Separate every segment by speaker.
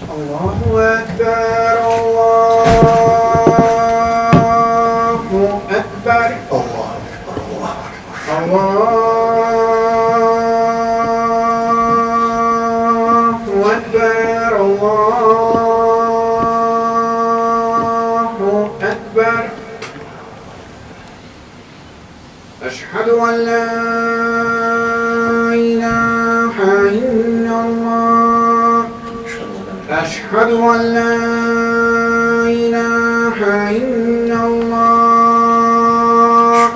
Speaker 1: الله أكبر الله أكبر
Speaker 2: الله أكبر الله أكبر
Speaker 1: الله أكبر الله أكبر أشهد أن لا إله إلا الله أشهد أن لا إله إلا الله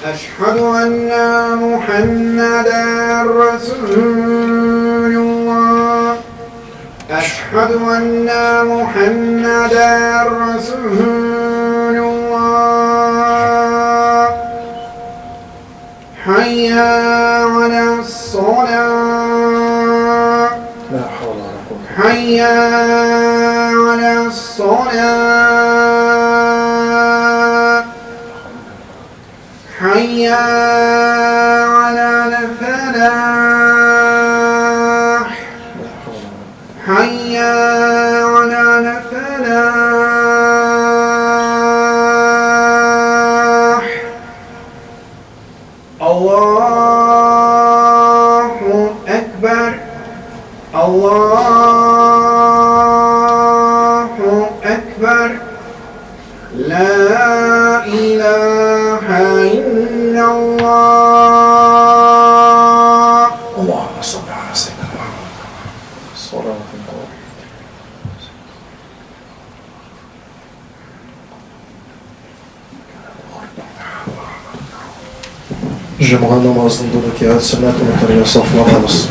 Speaker 1: أشهد أن محمدا رسول الله أشهد أن محمدا رسول الله حي على الصلاة
Speaker 2: لا حول ولا قوة
Speaker 1: حي على الصلاة حي على الفلاح
Speaker 2: لا حول ولا
Speaker 1: حي على الفلاح الله أكبر الله أكبر لا إله إلا الله
Speaker 2: اللهم صل على سيدنا محمد صلاة الله Cemaat namazında da ki sünnet-i muhtemelen saflanamaz.